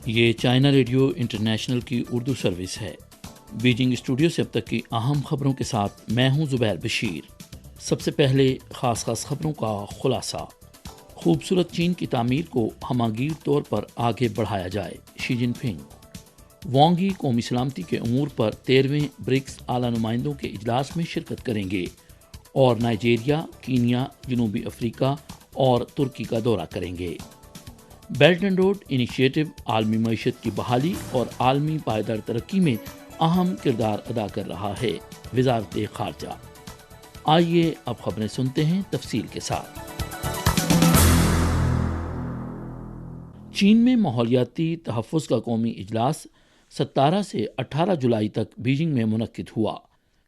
یہ China radio international کی Urdu service ہے۔ بیجنگ اسٹوڈیو سے اب تک کی اہم خبروں کے ساتھ میں ہوں زبیر بشیر۔ سب سے پہلے خاص خبروں کا خلاصہ۔ خوبصورت چین کی تعمیر کو ہمہ گیر طور پر آگے بڑھایا جائے، شی جن پنگ۔ وانگ ای قومی سلامتی کے امور پر 13ویں برکس اعلیٰ نمائندوں کے اجلاس میں شرکت کریں گے اور نائجیریا، کینیا، جنوبی افریقہ اور ترکی کا دورہ کریں گے۔ بیلٹ اینڈ روڈ انیشیٹو عالمی معیشت کی بحالی اور عالمی پائیدار ترقی میں اہم کردار ادا کر رہا ہے، وزارت خارجہ۔ آئیے اب خبریں سنتے ہیں تفصیل کے ساتھ۔ چین میں ماحولیاتی تحفظ کا قومی اجلاس 17 سے 18 جولائی تک بیجنگ میں منعقد ہوا۔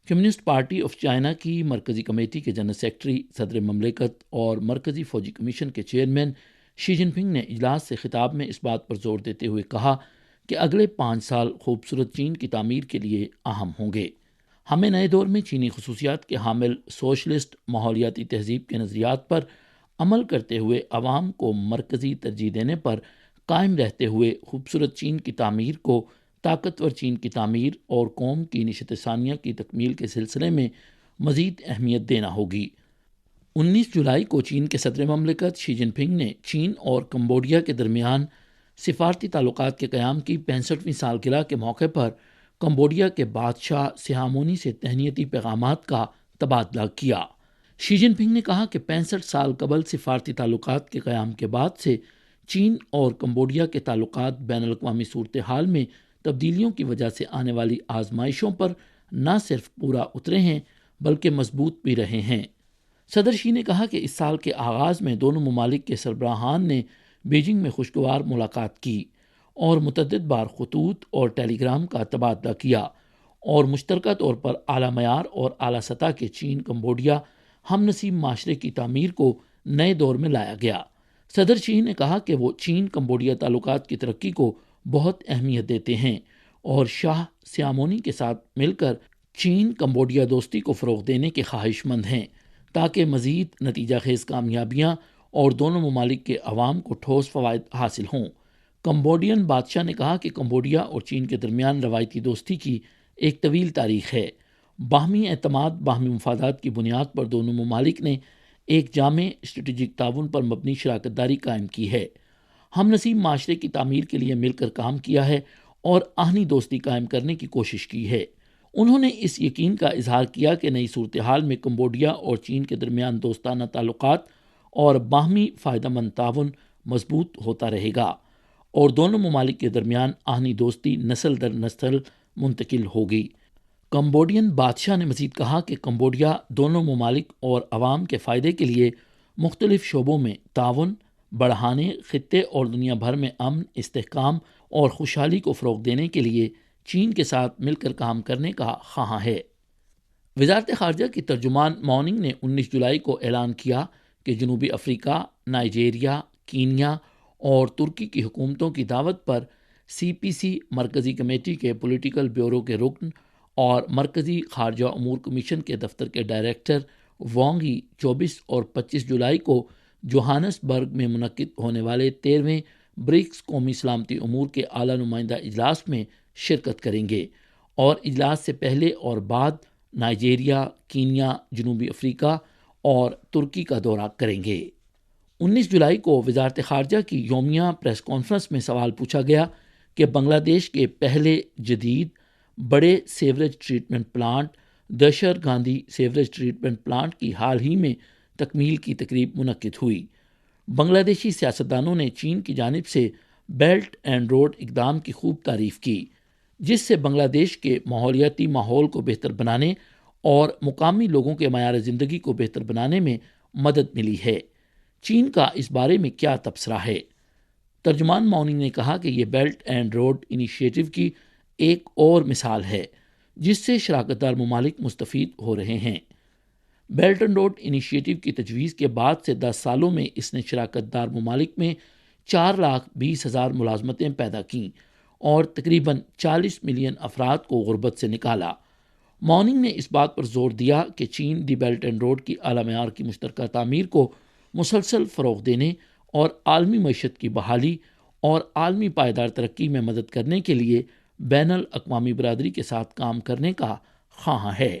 کمیونسٹ پارٹی آف چائنا کی مرکزی کمیٹی کے جنرل سیکرٹری، صدر مملکت اور مرکزی فوجی کمیشن کے چیئرمین شی جن پنگ نے اجلاس سے خطاب میں اس بات پر زور دیتے ہوئے کہا کہ اگلے 5 سال خوبصورت چین کی تعمیر کے لیے اہم ہوں گے۔ ہمیں نئے دور میں چینی خصوصیات کے حامل سوشلسٹ ماحولیاتی تہذیب کے نظریات پر عمل کرتے ہوئے عوام کو مرکزی ترجیح دینے پر قائم رہتے ہوئے خوبصورت چین کی تعمیر کو طاقتور چین کی تعمیر اور قوم کی نشت ثانیہ کی تکمیل کے سلسلے میں مزید اہمیت دینا ہوگی۔ 19 جولائی کو چین کے صدر مملکت شی جن پنگ نے چین اور کمبوڈیا کے درمیان سفارتی تعلقات کے قیام کی 65ویں سالگرہ کے موقع پر کمبوڈیا کے بادشاہ سیامونی سے تہنیتی پیغامات کا تبادلہ کیا۔ شی جن پنگ نے کہا کہ 65 سال قبل سفارتی تعلقات کے قیام کے بعد سے چین اور کمبوڈیا کے تعلقات بین الاقوامی صورتحال میں تبدیلیوں کی وجہ سے آنے والی آزمائشوں پر نہ صرف پورا اترے ہیں بلکہ مضبوط بھی رہے ہیں۔ صدر شی نے کہا کہ اس سال کے آغاز میں دونوں ممالک کے سربراہان نے بیجنگ میں خوشگوار ملاقات کی اور متعدد بار خطوط اور ٹیلی گرام کا تبادلہ کیا اور مشترکہ طور پر اعلیٰ معیار اور اعلیٰ سطح کے چین کمبوڈیا ہم نسیم معاشرے کی تعمیر کو نئے دور میں لایا گیا۔ صدر شی نے کہا کہ وہ چین کمبوڈیا تعلقات کی ترقی کو بہت اہمیت دیتے ہیں اور شاہ سیامونی کے ساتھ مل کر چین کمبوڈیا دوستی کو فروغ دینے کے خواہش مند ہیں تاکہ مزید نتیجہ خیز کامیابیاں اور دونوں ممالک کے عوام کو ٹھوس فوائد حاصل ہوں۔ کمبوڈین بادشاہ نے کہا کہ کمبوڈیا اور چین کے درمیان روایتی دوستی کی ایک طویل تاریخ ہے۔ باہمی اعتماد، باہمی مفادات کی بنیاد پر دونوں ممالک نے ایک جامع اسٹریٹجک تعاون پر مبنی شراکت داری قائم کی ہے۔ ہم نسیم معاشرے کی تعمیر کے لیے مل کر کام کیا ہے اور آہنی دوستی قائم کرنے کی کوشش کی ہے۔ انہوں نے اس یقین کا اظہار کیا کہ نئی صورتحال میں کمبوڈیا اور چین کے درمیان دوستانہ تعلقات اور باہمی فائدہ مند تعاون مضبوط ہوتا رہے گا اور دونوں ممالک کے درمیان آہنی دوستی نسل در نسل منتقل ہوگی۔ کمبوڈین بادشاہ نے مزید کہا کہ کمبوڈیا دونوں ممالک اور عوام کے فائدے کے لیے مختلف شعبوں میں تعاون بڑھانے، خطے اور دنیا بھر میں امن، استحکام اور خوشحالی کو فروغ دینے کے لیے چین کے ساتھ مل کر کام کرنے کا خواہاں ہے۔ وزارت خارجہ کی ترجمان ماؤننگ نے 19 جولائی کو اعلان کیا کہ جنوبی افریقہ، نائجیریا، کینیا اور ترکی کی حکومتوں کی دعوت پر CPC مرکزی کمیٹی کے پولیٹیکل بیورو کے رکن اور مرکزی خارجہ امور کمیشن کے دفتر کے ڈائریکٹر وانگ ای 24 اور 25 جولائی کو جوہانسبرگ میں منعقد ہونے والے 13ویں برکس قومی سلامتی امور کے اعلیٰ نمائندہ اجلاس میں شرکت کریں گے اور اجلاس سے پہلے اور بعد نائجیریا، کینیا، جنوبی افریقہ اور ترکی کا دورہ کریں گے۔ 19 جولائی کو وزارت خارجہ کی یومیہ پریس کانفرنس میں سوال پوچھا گیا کہ بنگلہ دیش کے پہلے جدید بڑے سیوریج ٹریٹمنٹ پلانٹ دشر گاندھی سیوریج ٹریٹمنٹ پلانٹ کی حال ہی میں تکمیل کی تقریب منعقد ہوئی۔ بنگلہ دیشی سیاستدانوں نے چین کی جانب سے بیلٹ اینڈ روڈ اقدام کی خوب تعریف کی، جس سے بنگلہ دیش کے ماحولیاتی ماحول کو بہتر بنانے اور مقامی لوگوں کے معیار زندگی کو بہتر بنانے میں مدد ملی ہے۔ چین کا اس بارے میں کیا تبصرہ ہے؟ ترجمان ماؤننگ نے کہا کہ یہ بیلٹ اینڈ روڈ انیشیٹو کی ایک اور مثال ہے جس سے شراکت دار ممالک مستفید ہو رہے ہیں۔ بیلٹ اینڈ روڈ انیشیٹو کی تجویز کے بعد سے 10 سالوں میں اس نے شراکت دار ممالک میں 4,20,000 ملازمتیں پیدا کیں اور تقریباً 40 ملین افراد کو غربت سے نکالا۔ ماؤننگ نے اس بات پر زور دیا کہ چین دی بیلٹ اینڈ روڈ کی اعلیٰ معیار کی مشترکہ تعمیر کو مسلسل فروغ دینے اور عالمی معیشت کی بحالی اور عالمی پائیدار ترقی میں مدد کرنے کے لیے بین الاقوامی برادری کے ساتھ کام کرنے کا خواہاں ہے۔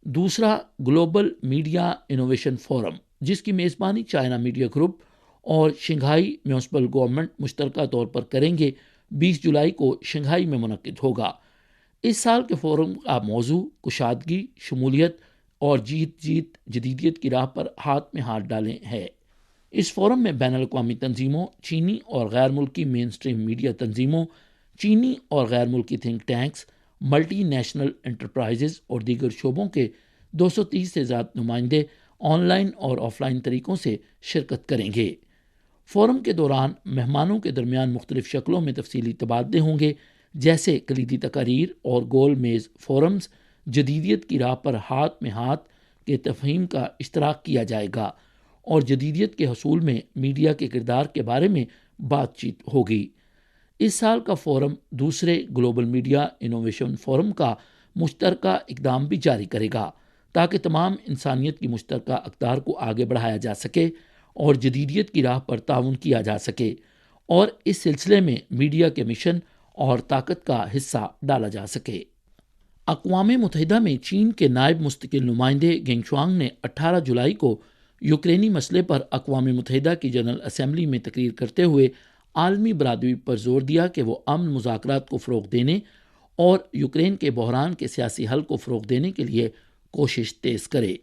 دوسرا، گلوبل میڈیا انوویشن فورم، جس کی میزبانی چائنا میڈیا گروپ اور شنگھائی میونسپل گورنمنٹ مشترکہ طور پر کریں گے، 20 جولائی کو شنگھائی میں منعقد ہوگا۔ اس سال کے فورم کا موضوع کشادگی، شمولیت اور جیت جدیدیت کی راہ پر ہاتھ میں ہاتھ ڈالیں ہے۔ اس فورم میں بین الاقوامی تنظیموں، چینی اور غیر ملکی مین اسٹریم میڈیا تنظیموں، چینی اور غیر ملکی think tanks, multi national enterprises اور دیگر شعبوں کے 230 سے زیادہ نمائندے آن لائن اور آف لائن طریقوں سے شرکت کریں گے۔ فورم کے دوران مہمانوں کے درمیان مختلف شکلوں میں تفصیلی تبادلے ہوں گے، جیسے کلیدی تقاریر اور گول میز فورمز، جدیدیت کی راہ پر ہاتھ میں ہاتھ کے تفہیم کا اشتراک کیا جائے گا، اور جدیدیت کے حصول میں میڈیا کے کردار کے بارے میں بات چیت ہوگی۔ اس سال کا فورم دوسرے گلوبل میڈیا انوویشن فورم کا مشترکہ اقدام بھی جاری کرے گا، تاکہ تمام انسانیت کی مشترکہ اقدار کو آگے بڑھایا جا سکے اور جدیدیت کی راہ پر تعاون کیا جا سکے، اور اس سلسلے میں میڈیا کے مشن اور طاقت کا حصہ ڈالا جا سکے۔ اقوام متحدہ میں چین کے نائب مستقل نمائندے گینگ شوانگ نے 18 جولائی کو یوکرینی مسئلے پر اقوام متحدہ کی جنرل اسمبلی میں تقریر کرتے ہوئے عالمی برادری پر زور دیا کہ وہ امن مذاکرات کو فروغ دینے اور یوکرین کے بحران کے سیاسی حل کو فروغ دینے کے لیے کوشش تیز کرے۔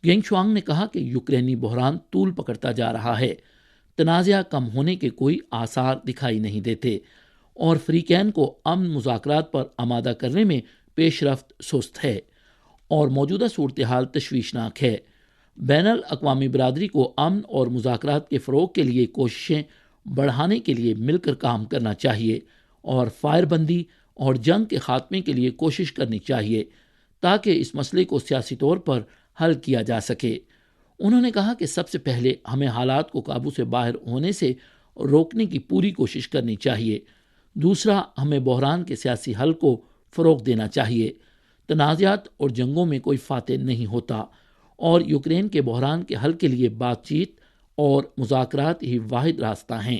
گینگ شوانگ نے کہا کہ یوکرینی بحران طول پکڑتا جا رہا ہے، تنازع کم ہونے کے کوئی آثار دکھائی نہیں دیتے، اور فریقین کو امن مذاکرات پر آمادہ کرنے میں پیش رفت سست ہے، اور موجودہ صورتحال تشویشناک ہے۔ بین الاقوامی برادری کو امن اور مذاکرات کے فروغ کے لیے کوششیں بڑھانے کے لیے مل کر کام کرنا چاہیے، اور فائر بندی اور جنگ کے خاتمے کے لیے کوشش کرنی چاہیے، تاکہ اس مسئلے کو سیاسی طور پر حل کیا جا سکے۔ انہوں نے کہا کہ سب سے پہلے ہمیں حالات کو قابو سے باہر ہونے سے روکنے کی پوری کوشش کرنی چاہیے۔ دوسرا، ہمیں بحران کے سیاسی حل کو فروغ دینا چاہیے۔ تنازعات اور جنگوں میں کوئی فاتح نہیں ہوتا، اور یوکرین کے بحران کے حل کے لیے بات چیت اور مذاکرات ہی واحد راستہ ہیں۔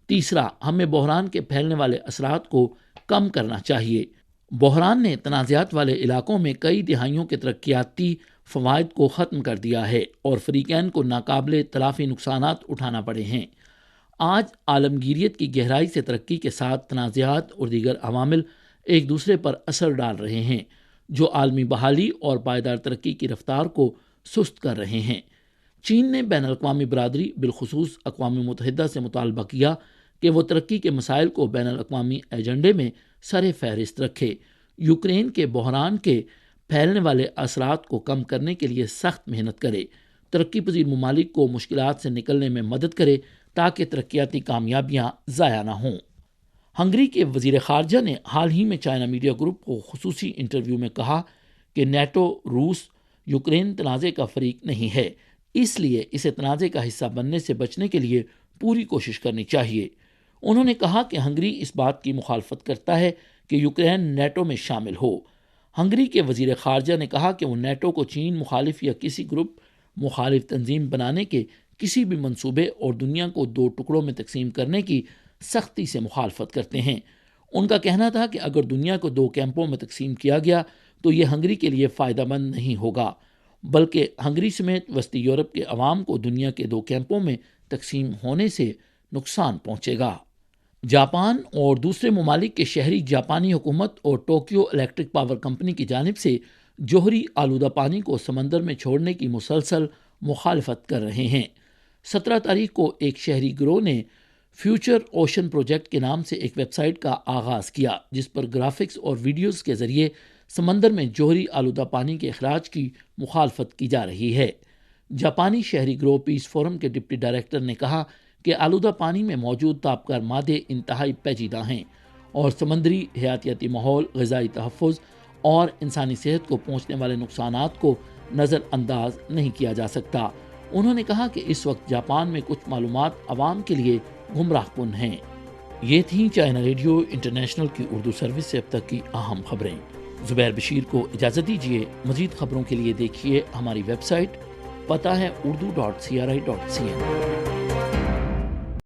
تیسرا، ہمیں بحران کے پھیلنے والے اثرات کو کم کرنا چاہیے۔ بحران نے تنازعات والے علاقوں میں کئی دہائیوں کے ترقیاتی فوائد کو ختم کر دیا ہے، اور فریقین کو ناقابل تلافی نقصانات اٹھانا پڑے ہیں۔ آج عالمگیریت کی گہرائی سے ترقی کے ساتھ تنازعات اور دیگر عوامل ایک دوسرے پر اثر ڈال رہے ہیں، جو عالمی بحالی اور پائیدار ترقی کی رفتار کو سست کر رہے ہیں۔ چین نے بین الاقوامی برادری، بالخصوص اقوام متحدہ سے مطالبہ کیا کہ وہ ترقی کے مسائل کو بین الاقوامی ایجنڈے میں سر فہرست رکھے، یوکرین کے بحران کے پھیلنے والے اثرات کو کم کرنے کے لیے سخت محنت کرے، ترقی پذیر ممالک کو مشکلات سے نکلنے میں مدد کرے تاکہ ترقیاتی کامیابیاں ضائع نہ ہوں۔ ہنگری کے وزیر خارجہ نے حال ہی میں چائنا میڈیا گروپ کو خصوصی انٹرویو میں کہا کہ نیٹو روس یوکرین تنازع کا فریق نہیں ہے، اس لیے اسے تنازع کا حصہ بننے سے بچنے کے لیے پوری کوشش کرنی چاہیے۔ انہوں نے کہا کہ ہنگری اس بات کی مخالفت کرتا ہے کہ یوکرین نیٹو میں شامل ہو۔ ہنگری کے وزیر خارجہ نے کہا کہ وہ نیٹو کو چین مخالف یا کسی گروپ مخالف تنظیم بنانے کے کسی بھی منصوبے اور دنیا کو دو ٹکڑوں میں تقسیم کرنے کی سختی سے مخالفت کرتے ہیں۔ ان کا کہنا تھا کہ اگر دنیا کو دو کیمپوں میں تقسیم کیا گیا تو یہ ہنگری کے لیے فائدہ مند نہیں ہوگا، بلکہ ہنگری سمیت وسطی یورپ کے عوام کو دنیا کے دو کیمپوں میں تقسیم ہونے سے نقصان پہنچے گا۔ جاپان اور دوسرے ممالک کے شہری جاپانی حکومت اور ٹوکیو الیکٹرک پاور کمپنی کی جانب سے جوہری آلودہ پانی کو سمندر میں چھوڑنے کی مسلسل مخالفت کر رہے ہیں۔ 17 تاریخ کو ایک شہری گروہ نے فیوچر اوشن پروجیکٹ کے نام سے ایک ویب سائٹ کا آغاز کیا، جس پر گرافکس اور ویڈیوز کے ذریعے سمندر میں جوہری آلودہ پانی کے اخراج کی مخالفت کی جا رہی ہے۔ جاپانی شہری گروہ پیس فورم کے ڈپٹی ڈائریکٹر نے کہا کہ آلودہ پانی میں موجود تابکار مادے انتہائی پیچیدہ ہیں، اور سمندری حیاتیاتی ماحول، غذائی تحفظ اور انسانی صحت کو پہنچنے والے نقصانات کو نظر انداز نہیں کیا جا سکتا۔ انہوں نے کہا کہ اس وقت جاپان میں کچھ معلومات عوام کے لیے گمراہ کن ہیں۔ یہ تھیں چائنا ریڈیو انٹرنیشنل کی اردو سروس سے اب تک کی اہم خبریں۔ زبیر بشیر کو اجازت دیجیے۔ مزید خبروں کے لیے دیکھیے ہماری ویب سائٹ، پتہ ہے urdu.cri.cn۔